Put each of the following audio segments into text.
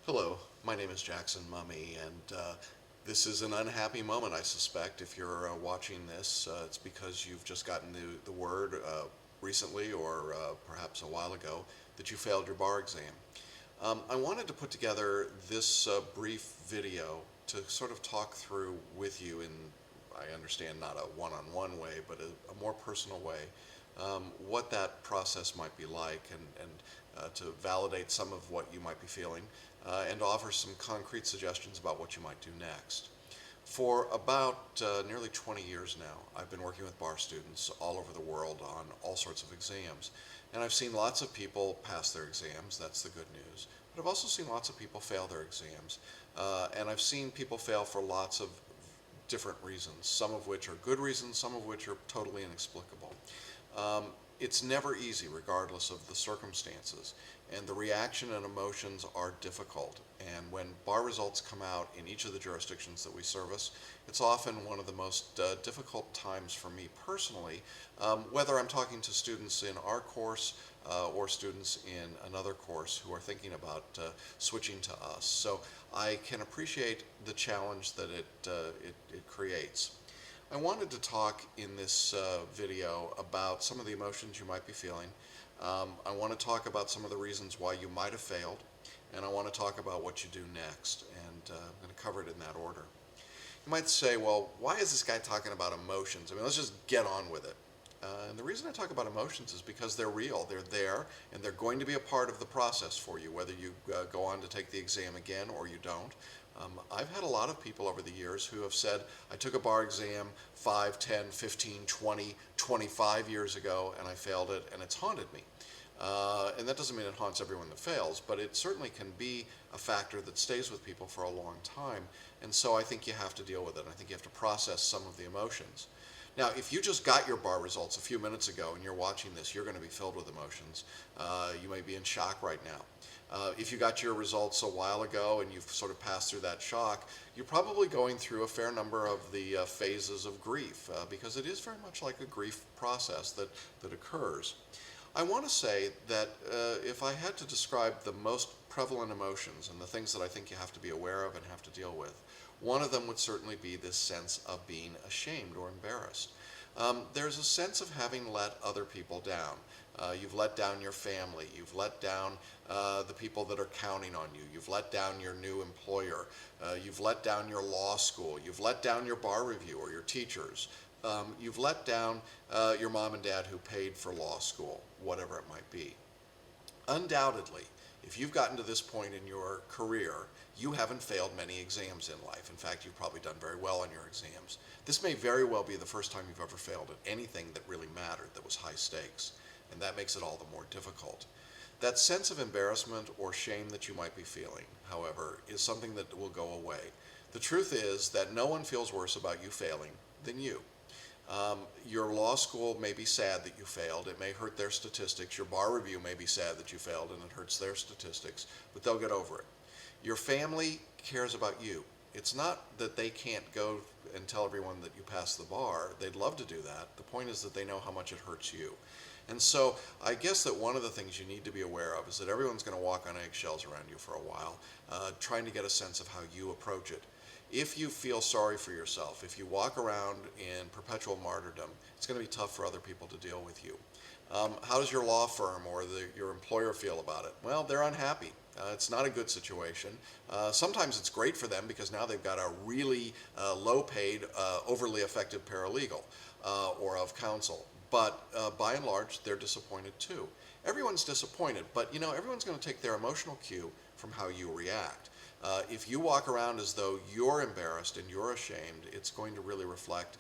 Hello, my name is Jackson Mumey, and this is an unhappy moment, I suspect. If you're watching this, it's because you've just gotten the word recently or perhaps a while ago that you failed your bar exam. I wanted to put together this brief video to sort of talk through with you in, I understand, not a one-on-one way, but a more personal way, what that process might be like and to validate some of what you might be feeling and offer some concrete suggestions about what you might do next. For about nearly 20 years now, I've been working with bar students all over the world on all sorts of exams. And I've seen lots of people pass their exams, that's the good news. But I've also seen lots of people fail their exams. And I've seen people fail for lots of different reasons, some of which are good reasons, some of which are totally inexplicable. Um, it's never easy, regardless of the circumstances, and the reaction and emotions are difficult. And when bar results come out in each of the jurisdictions that we service, it's often one of the most difficult times for me personally, whether I'm talking to students in our course or students in another course who are thinking about switching to us. So I can appreciate the challenge that it creates. I wanted to talk in this video about some of the emotions you might be feeling. I want to talk about some of the reasons why you might have failed, and I want to talk about what you do next, and I'm going to cover it in that order. You might say, well, why is this guy talking about emotions? I mean, let's just get on with it. And the reason I talk about emotions is because they're real, they're there, and they're going to be a part of the process for you, whether you go on to take the exam again or you don't. I've had a lot of people over the years who have said, I took a bar exam 5, 10, 15, 20, 25 years ago, and I failed it, and it's haunted me. And that doesn't mean it haunts everyone that fails, but it certainly can be a factor that stays with people for a long time. And so I think you have to deal with it. I think you have to process some of the emotions. Now, if you just got your bar results a few minutes ago and you're watching this, you're going to be filled with emotions. You may be in shock right now. If you got your results a while ago and you've sort of passed through that shock, you're probably going through a fair number of the phases of grief because it is very much like a grief process that occurs. I want to say that if I had to describe the most prevalent emotions and the things that I think you have to be aware of and have to deal with, one of them would certainly be this sense of being ashamed or embarrassed. There's a sense of having let other people down. You've let down your family, you've let down the people that are counting on you, you've let down your new employer, you've let down your law school, you've let down your bar review or your teachers, you've let down your mom and dad who paid for law school, whatever it might be. Undoubtedly, if you've gotten to this point in your career, you haven't failed many exams in life. In fact, you've probably done very well on your exams. This may very well be the first time you've ever failed at anything that really mattered, that was high stakes, and that makes it all the more difficult. That sense of embarrassment or shame that you might be feeling, however, is something that will go away. The truth is that no one feels worse about you failing than you. Your law school may be sad that you failed. It may hurt their statistics. Your bar review may be sad that you failed and it hurts their statistics, but they'll get over it. Your family cares about you. It's not that they can't go and tell everyone that you passed the bar. They'd love to do that. The point is that they know how much it hurts you. And so I guess that one of the things you need to be aware of is that everyone's going to walk on eggshells around you for a while, trying to get a sense of how you approach it. If you feel sorry for yourself, if you walk around in perpetual martyrdom, it's going to be tough for other people to deal with you. How does your law firm or your employer feel about it? Well, they're unhappy. It's not a good situation. Sometimes it's great for them because now they've got a really low-paid, overly effective paralegal or of counsel. But by and large, they're disappointed too. Everyone's disappointed, but everyone's going to take their emotional cue from how you react. If you walk around as though you're embarrassed and you're ashamed, it's going to really reflect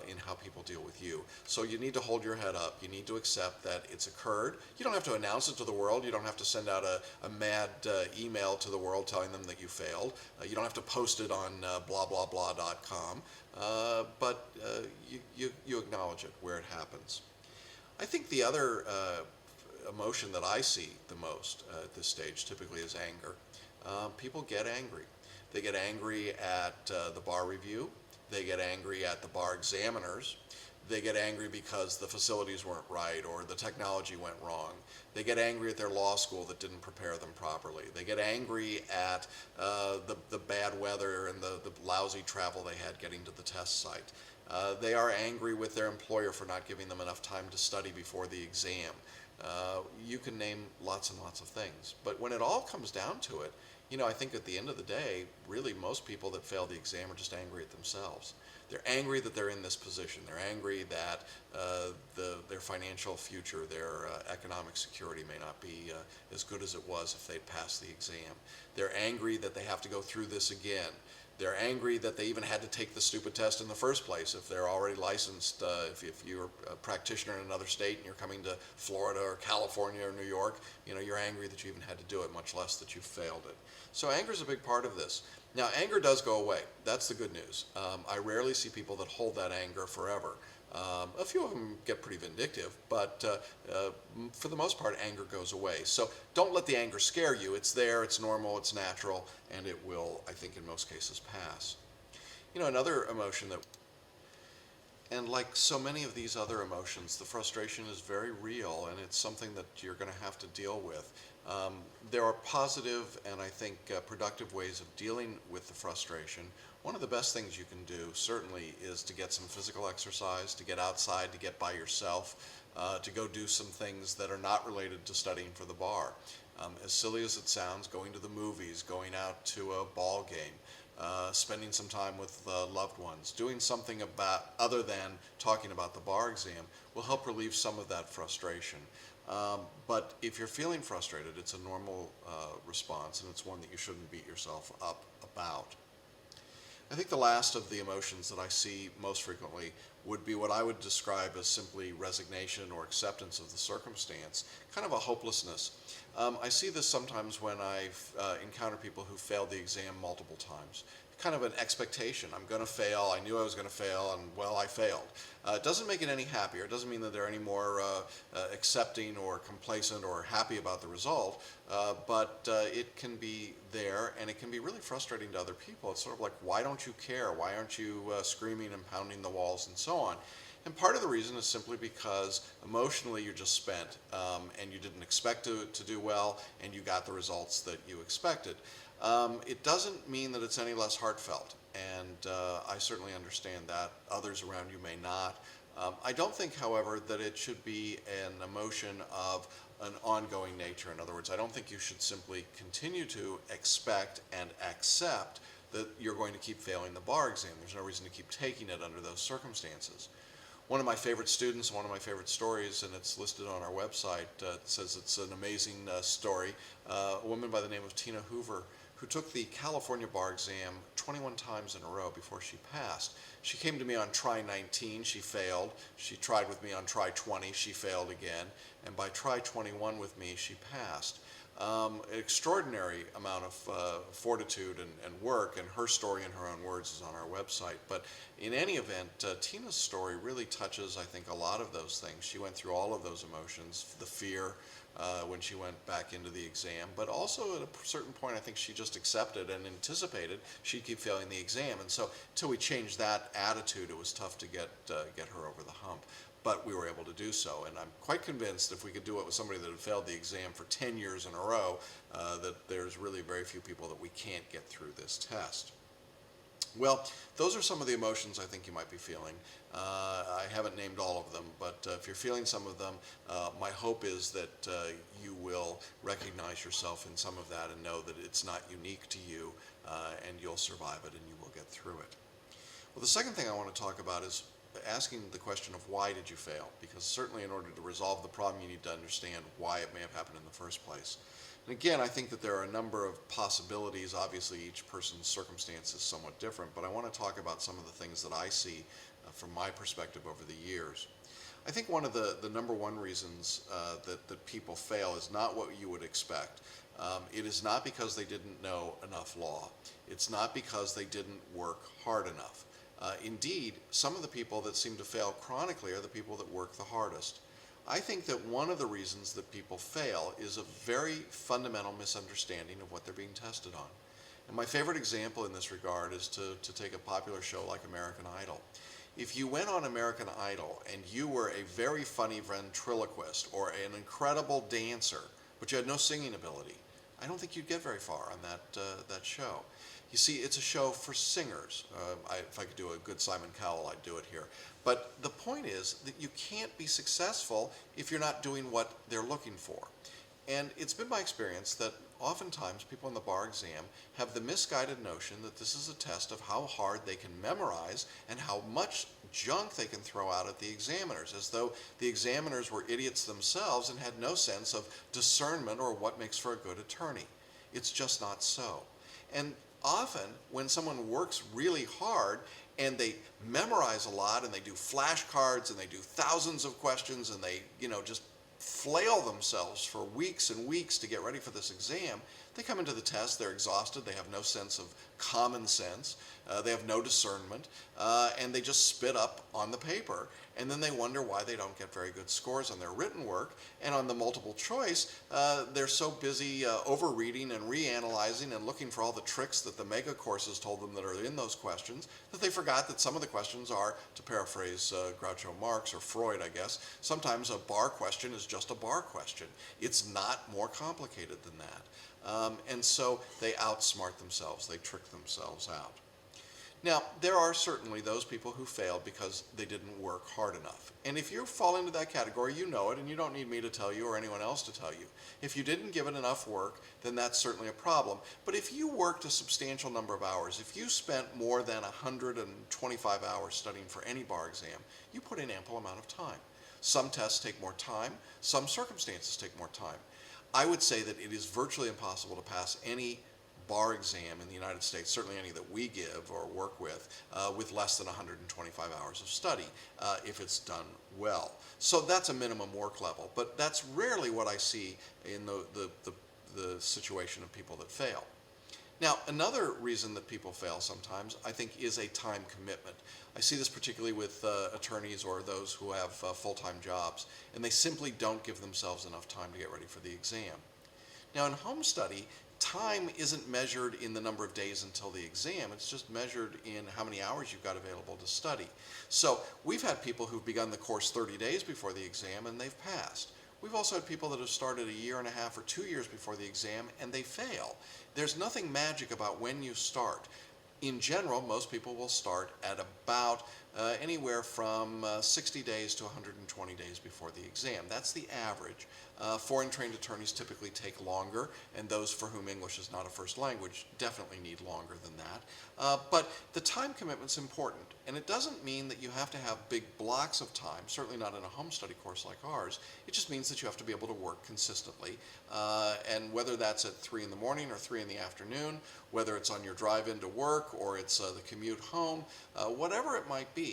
in how people deal with you. So you need to hold your head up. You need to accept that it's occurred. You don't have to announce it to the world. You don't have to send out a mad email to the world telling them that you failed. You don't have to post it on blah-blah-blah.com. But you acknowledge it where it happens. I think the other emotion that I see the most at this stage typically is anger. People get angry. They get angry at the bar review. They get angry at the bar examiners. They get angry because the facilities weren't right or the technology went wrong. They get angry at their law school that didn't prepare them properly. They get angry at the bad weather and the lousy travel they had getting to the test site. They are angry with their employer for not giving them enough time to study before the exam. You can name lots and lots of things. But when it all comes down to it, I think at the end of the day, really most people that fail the exam are just angry at themselves. They're angry that they're in this position. They're angry that their financial future, their economic security may not be as good as it was if they'd passed the exam. They're angry that they have to go through this again. They're angry that they even had to take the stupid test in the first place. If they're already licensed, if you're a practitioner in another state and you're coming to Florida or California or New York, you're angry that you even had to do it, much less that you failed it. So anger is a big part of this. Now, anger does go away. That's the good news. I rarely see people that hold that anger forever. A few of them get pretty vindictive, but for the most part, anger goes away. So don't let the anger scare you. It's there, it's normal, it's natural, and it will, I think, in most cases pass. Another emotion and like so many of these other emotions, the frustration is very real, and it's something that you're going to have to deal with. There are positive and I think productive ways of dealing with the frustration. One of the best things you can do certainly is to get some physical exercise, to get outside, to get by yourself, to go do some things that are not related to studying for the bar. As silly as it sounds, going to the movies, going out to a ball game, spending some time with loved ones, doing something other than talking about the bar exam will help relieve some of that frustration. But if you're feeling frustrated, it's a normal response, and it's one that you shouldn't beat yourself up about. I think the last of the emotions that I see most frequently would be what I would describe as simply resignation or acceptance of the circumstance, kind of a hopelessness. I see this sometimes when I've encountered people who failed the exam multiple times. Kind of an expectation. I'm going to fail. I knew I was going to fail, and well, I failed. It doesn't make it any happier. It doesn't mean that they're any more accepting or complacent or happy about the result, but it can be there, and it can be really frustrating to other people. It's sort of like, why don't you care? Why aren't you screaming and pounding the walls and so on? And part of the reason is simply because emotionally you're just spent, and you didn't expect to do well, and you got the results that you expected. It doesn't mean that it's any less heartfelt, and I certainly understand that. Others around you may not. I don't think, however, that it should be an emotion of an ongoing nature. In other words, I don't think you should simply continue to expect and accept that you're going to keep failing the bar exam. There's no reason to keep taking it under those circumstances. One of my favorite students, one of my favorite stories, and it's listed on our website, says it's an amazing story. A woman by the name of Tina Hoover, who took the California bar exam 21 times in a row before she passed. She came to me on try 19, she failed. She tried with me on try 20, she failed again. And by try 21 with me, she passed. An extraordinary amount of fortitude and work, and her story in her own words is on our website. But in any event, Tina's story really touches, I think, a lot of those things. She went through all of those emotions, the fear, when she went back into the exam, but also at a certain point I think she just accepted and anticipated she'd keep failing the exam, and so until we changed that attitude, it was tough to get her over the hump, but we were able to do so, and I'm quite convinced if we could do it with somebody that had failed the exam for 10 years in a row, that there's really very few people that we can't get through this test. Well, those are some of the emotions I think you might be feeling. I haven't named all of them, but if you're feeling some of them, my hope is that you will recognize yourself in some of that and know that it's not unique to you, and you'll survive it and you will get through it. Well, the second thing I want to talk about is asking the question of why did you fail? Because certainly in order to resolve the problem, you need to understand why it may have happened in the first place. And again, I think that there are a number of possibilities. Obviously, each person's circumstance is somewhat different, but I want to talk about some of the things that I see from my perspective over the years. I think one of the number one reasons that people fail is not what you would expect. It is not because they didn't know enough law. It's not because they didn't work hard enough. Indeed, some of the people that seem to fail chronically are the people that work the hardest. I think that one of the reasons that people fail is a very fundamental misunderstanding of what they're being tested on. And my favorite example in this regard is to take a popular show like American Idol. If you went on American Idol and you were a very funny ventriloquist or an incredible dancer, but you had no singing ability, I don't think you'd get very far on that show. You see, it's a show for singers. If I could do a good Simon Cowell, I'd do it here. But the point is that you can't be successful if you're not doing what they're looking for. And it's been my experience that oftentimes people in the bar exam have the misguided notion that this is a test of how hard they can memorize and how much junk they can throw out at the examiners, as though the examiners were idiots themselves and had no sense of discernment or what makes for a good attorney. It's just not so. And often when someone works really hard and they memorize a lot and they do flashcards and they do thousands of questions and they, just flail themselves for weeks and weeks to get ready for this exam, they come into the test, they're exhausted, they have no sense of common sense, they have no discernment, and they just spit up on the paper. And then they wonder why they don't get very good scores on their written work. And on the multiple choice, they're so busy over-reading and reanalyzing and looking for all the tricks that the mega courses told them that are in those questions that they forgot that some of the questions are, to paraphrase Groucho Marx or Freud, I guess, sometimes a bar question is just a bar question. It's not more complicated than that. And so they outsmart themselves, they trick themselves out. Now, there are certainly those people who fail because they didn't work hard enough. And if you fall into that category, you know it, and you don't need me to tell you or anyone else to tell you. If you didn't give it enough work, then that's certainly a problem. But if you worked a substantial number of hours, if you spent more than 125 hours studying for any bar exam, you put in ample amount of time. Some tests take more time, some circumstances take more time. I would say that it is virtually impossible to pass any bar exam in the United States, certainly any that we give or work with less than 125 hours of study if it's done well. So that's a minimum work level, but that's rarely what I see in the situation of people that fail. Now, another reason that people fail sometimes, I think, is a time commitment. I see this particularly with attorneys or those who have full-time jobs, and they simply don't give themselves enough time to get ready for the exam. Now, in home study, time isn't measured in the number of days until the exam. It's just measured in how many hours you've got available to study. So we've had people who've begun the course 30 days before the exam and they've passed. We've also had people that have started a year and a half or 2 years before the exam and they fail. There's nothing magic about when you start. In general, most people will start at about anywhere from 60 days to 120 days before the exam. That's the average. Foreign trained attorneys typically take longer, and those for whom English is not a first language definitely need longer than that. But the time commitment's important, and it doesn't mean that you have to have big blocks of time, certainly not in a home study course like ours. It just means that you have to be able to work consistently, and whether that's at 3 in the morning or 3 in the afternoon, whether it's on your drive into work or it's the commute home, whatever it might be,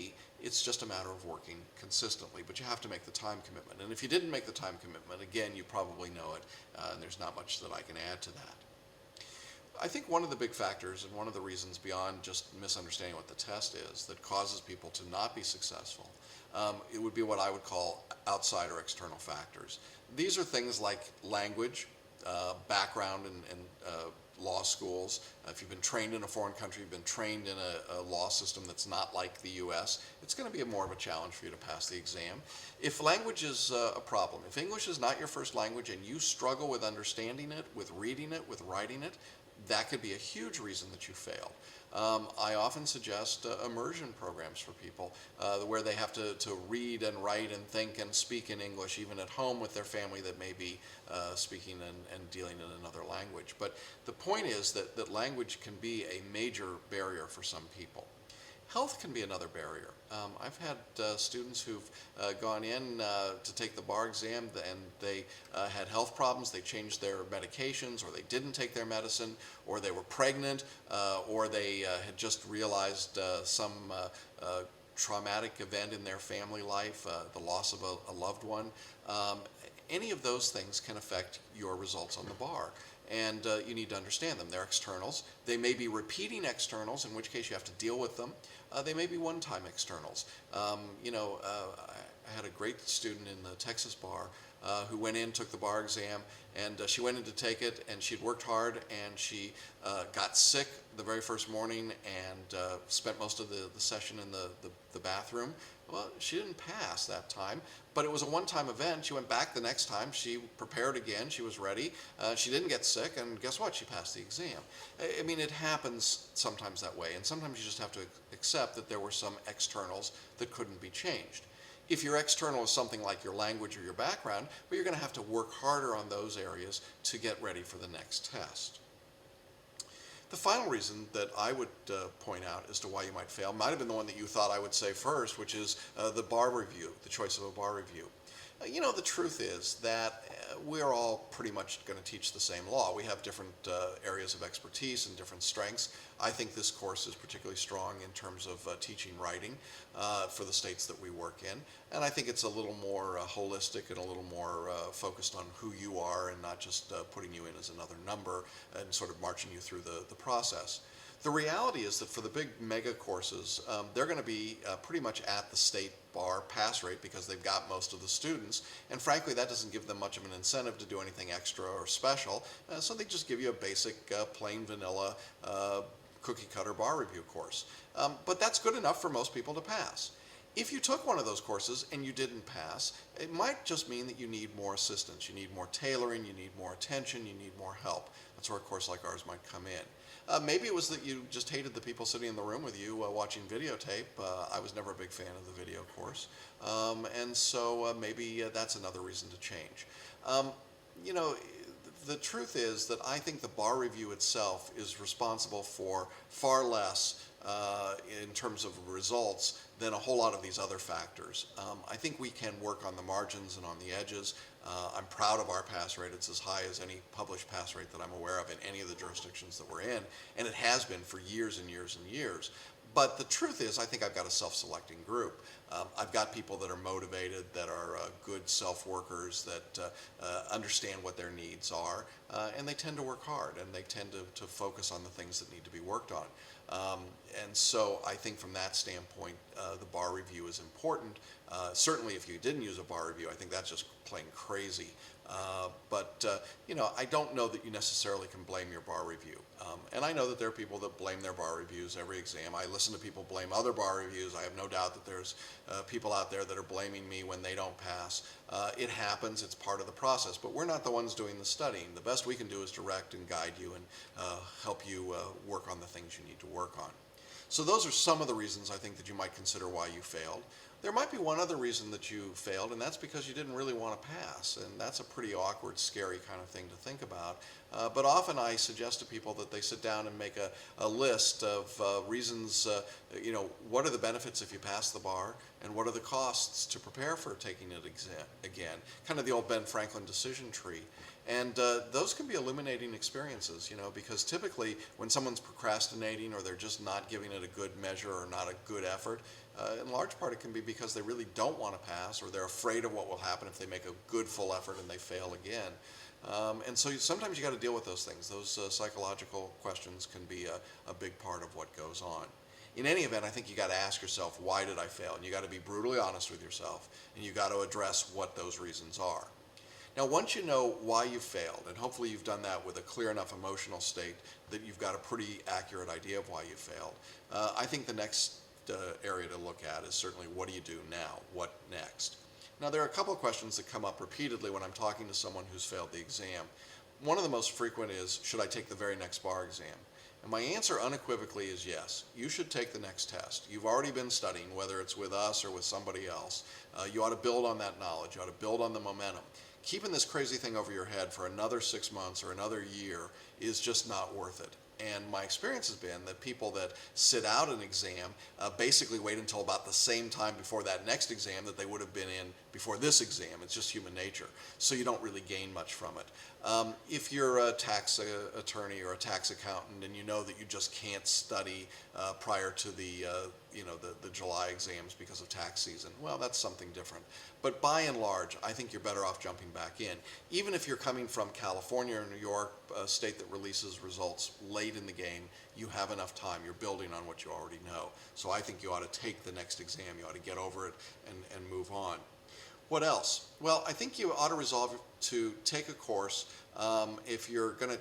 it's just a matter of working consistently, but you have to make the time commitment. And if you didn't make the time commitment, again, you probably know it, and there's not much that I can add to that. I think one of the big factors and one of the reasons beyond just misunderstanding what the test is that causes people to not be successful, it would be what I would call outside or external factors. These are things like language, background in law schools. If you've been trained in a foreign country, you've been trained in a law system that's not like the US, it's going to be more of a challenge for you to pass the exam. If language is a problem, if English is not your first language and you struggle with understanding it, with reading it, with writing it, that could be a huge reason that you failed. I often suggest immersion programs for people where they have to read and write and think and speak in English even at home with their family that may be speaking and dealing in another language. But the point is that language can be a major barrier for some people. Health can be another barrier. I've had students who've gone in to take the bar exam and they had health problems, they changed their medications, or they didn't take their medicine, or they were pregnant, or they had just realized some traumatic event in their family life, the loss of a loved one. Any of those things can affect your results on the bar. And you need to understand them. They're externals. They may be repeating externals, in which case you have to deal with them. They may be one-time externals. I had a great student in the Texas bar who went in, took the bar exam, and she went in to take it, and she'd worked hard, and she got sick the very first morning and spent most of the session in the bathroom. Well, she didn't pass that time, but it was a one-time event. She went back the next time. She prepared again. She was ready. She didn't get sick, and guess what? She passed the exam. I mean, it happens sometimes that way, and sometimes you just have to accept that there were some externals that couldn't be changed. If your external is something like your language or your background, well, you're going to have to work harder on those areas to get ready for the next test. The final reason that I would point out as to why you might fail might have been the one that you thought I would say first, which is the bar review, the choice of a bar review. You know, the truth is that we're all pretty much going to teach the same law. We have different areas of expertise and different strengths. I think this course is particularly strong in terms of teaching writing for the states that we work in. And I think it's a little more holistic and a little more focused on who you are and not just putting you in as another number and sort of marching you through the process. The reality is that for the big mega courses, they're going to be pretty much at the state bar pass rate because they've got most of the students, and frankly that doesn't give them much of an incentive to do anything extra or special, so they just give you a basic plain vanilla cookie cutter bar review course. But that's good enough for most people to pass. If you took one of those courses and you didn't pass, it might just mean that you need more assistance, you need more tailoring, you need more attention, you need more help. That's where a course like ours might come in. Maybe it was that you just hated the people sitting in the room with you watching videotape. I was never a big fan of the video course. And so maybe that's another reason to change. You know, the truth is that I think the bar review itself is responsible for far less in terms of results than a whole lot of these other factors. I think we can work on the margins and on the edges. I'm proud of our pass rate. It's as high as any published pass rate that I'm aware of in any of the jurisdictions that we're in, and it has been for years and years and years. But the truth is, I think I've got a self-selecting group. I've got people that are motivated, that are good self-workers, that understand what their needs are, and they tend to work hard, and they tend to focus on the things that need to be worked on. And so I think from that standpoint, the bar review is important. Certainly if you didn't use a bar review, I think that's just plain crazy. But you know, I don't know that you necessarily can blame your bar review. And I know that there are people that blame their bar reviews every exam. I listen to people blame other bar reviews. I have no doubt that there's people out there that are blaming me when they don't pass. It happens, it's part of the process, but we're not the ones doing the studying. The best we can do is direct and guide you and help you work on the things you need to work on. So those are some of the reasons I think that you might consider why you failed. There might be one other reason that you failed, and that's because you didn't really want to pass, and that's a pretty awkward, scary kind of thing to think about. But often I suggest to people that they sit down and make a list of reasons, you know, what are the benefits if you pass the bar, and what are the costs to prepare for taking it again, kind of the old Ben Franklin decision tree. And those can be illuminating experiences, you know, because typically when someone's procrastinating or they're just not giving it a good measure or not a good effort, in large part it can be because they really don't want to pass, or they're afraid of what will happen if they make a good full effort and they fail again. And so sometimes you got to deal with those things. Those psychological questions can be a big part of what goes on. In any event, I think you got to ask yourself, why did I fail? And you got to be brutally honest with yourself, and you got to address what those reasons are. Now, once you know why you failed, and hopefully you've done that with a clear enough emotional state that you've got a pretty accurate idea of why you failed, I think the next area to look at is certainly, what do you do now? What next? Now, there are a couple of questions that come up repeatedly when I'm talking to someone who's failed the exam. One of the most frequent is, should I take the very next bar exam? And my answer unequivocally is yes. You should take the next test. You've already been studying, whether it's with us or with somebody else. You ought to build on that knowledge. You ought to build on the momentum. Keeping this crazy thing over your head for another 6 months or another year is just not worth it. And my experience has been that people that sit out an exam basically wait until about the same time before that next exam that they would have been in before this exam. It's just human nature. So you don't really gain much from it. If you're a tax attorney or a tax accountant and you know that you just can't study prior to the July exams because of tax season, well, that's something different. But by and large, I think you're better off jumping back in. Even if you're coming from California or New York, a state that releases results late in the game, you have enough time. You're building on what you already know. So I think you ought to take the next exam. You ought to get over it and move on. What else? Well, I think you ought to resolve to take a course. If you're going to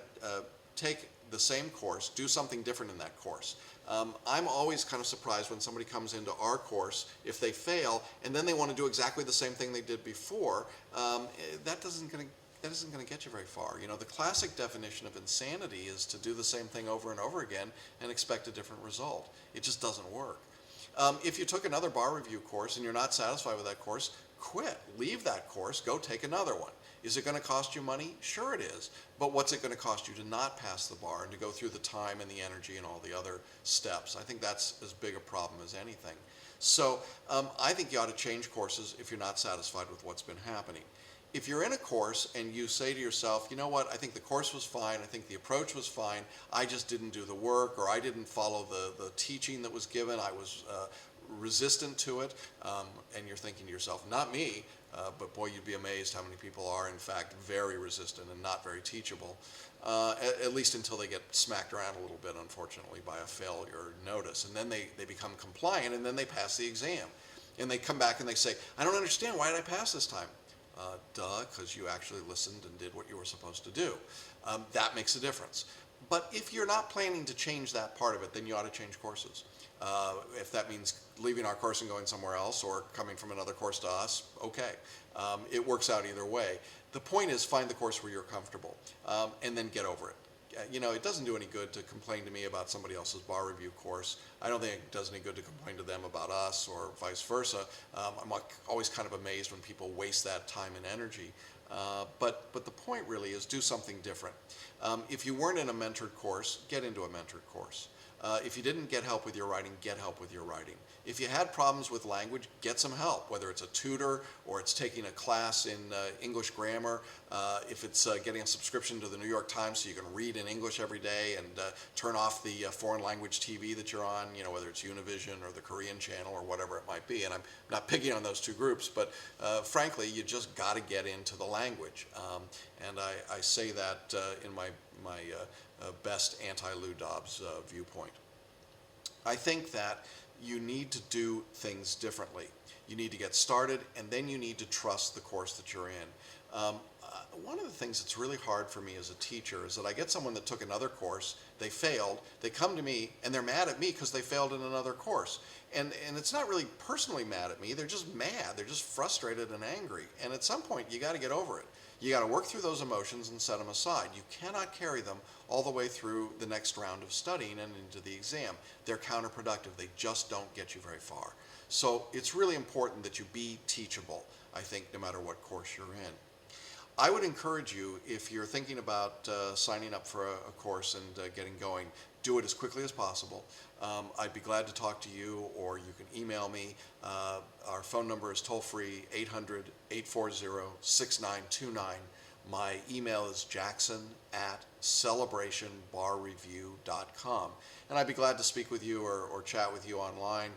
take the same course, do something different in that course. I'm always kind of surprised when somebody comes into our course, if they fail, and then they want to do exactly the same thing they did before. That isn't going to get you very far. You know, the classic definition of insanity is to do the same thing over and over again and expect a different result. It just doesn't work. If you took another bar review course and you're not satisfied with that course, quit. Leave that course. Go take another one. Is it going to cost you money? Sure it is. But what's it going to cost you to not pass the bar and to go through the time and the energy and all the other steps? I think that's as big a problem as anything. So I think you ought to change courses if you're not satisfied with what's been happening. If you're in a course and you say to yourself, you know what, I think the course was fine, I think the approach was fine, I just didn't do the work, or I didn't follow the teaching that was given, I was resistant to it, and you're thinking to yourself, not me, but boy, you'd be amazed how many people are in fact very resistant and not very teachable, at least until they get smacked around a little bit, unfortunately, by a failure notice. And then they become compliant, and then they pass the exam. And they come back and they say, I don't understand, why did I pass this time? Duh, because you actually listened and did what you were supposed to do. That makes a difference. But if you're not planning to change that part of it, then you ought to change courses. If that means leaving our course and going somewhere else, or coming from another course to us, okay. It works out either way. The point is, find the course where you're comfortable, and then get over it. You know, it doesn't do any good to complain to me about somebody else's bar review course. I don't think it does any good to complain to them about us, or vice versa. I'm always kind of amazed when people waste that time and energy. But the point really is, do something different. If you weren't in a mentored course, get into a mentored course. If you didn't get help with your writing, get help with your writing. If you had problems with language, get some help, whether it's a tutor or it's taking a class in English grammar. If it's getting a subscription to the New York Times so you can read in English every day and turn off the foreign language TV that you're on, you know, whether it's Univision or the Korean channel or whatever it might be. And I'm not picking on those two groups, but frankly, you just got to get into the language. And I say that in my best anti-Lou Dobbs viewpoint. I think that you need to do things differently. You need to get started, and then you need to trust the course that you're in. One of the things that's really hard for me as a teacher is that I get someone that took another course, they failed, they come to me, and they're mad at me because they failed in another course. And it's not really personally mad at me, they're just mad, they're just frustrated and angry. And at some point, you got to get over it. You got to work through those emotions and set them aside. You cannot carry them all the way through the next round of studying and into the exam. They're counterproductive. They just don't get you very far. So it's really important that you be teachable, I think, no matter what course you're in. I would encourage you, if you're thinking about signing up for a course and getting going, do it as quickly as possible. I'd be glad to talk to you, or you can email me. Our phone number is toll-free, 800-840-6929. My email is jackson@celebrationbarreview.com. And I'd be glad to speak with you or chat with you online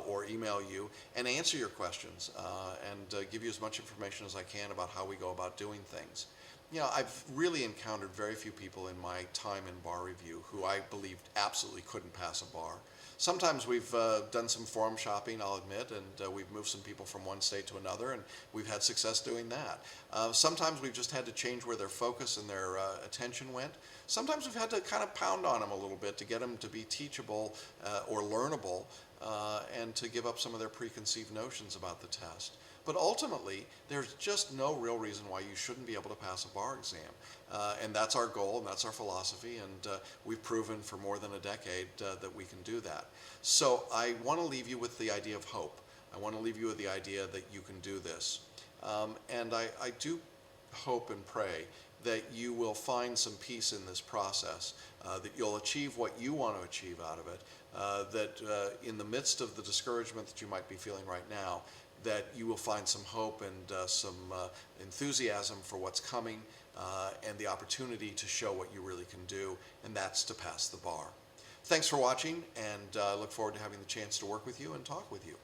or email you and answer your questions and give you as much information as I can about how we go about doing things. You know, I've really encountered very few people in my time in bar review who I believed absolutely couldn't pass a bar. Sometimes we've done some forum shopping, I'll admit, and we've moved some people from one state to another, and we've had success doing that. Sometimes we've just had to change where their focus and their attention went. Sometimes we've had to kind of pound on them a little bit to get them to be teachable or learnable and to give up some of their preconceived notions about the test. But ultimately, there's just no real reason why you shouldn't be able to pass a bar exam. And that's our goal, and that's our philosophy, and we've proven for more than a decade that we can do that. So I want to leave you with the idea of hope. I want to leave you with the idea that you can do this. And I do hope and pray that you will find some peace in this process, that you'll achieve what you want to achieve out of it, that in the midst of the discouragement that you might be feeling right now, that you will find some hope and some enthusiasm for what's coming and the opportunity to show what you really can do, and that's to pass the bar. Thanks for watching, and I look forward to having the chance to work with you and talk with you.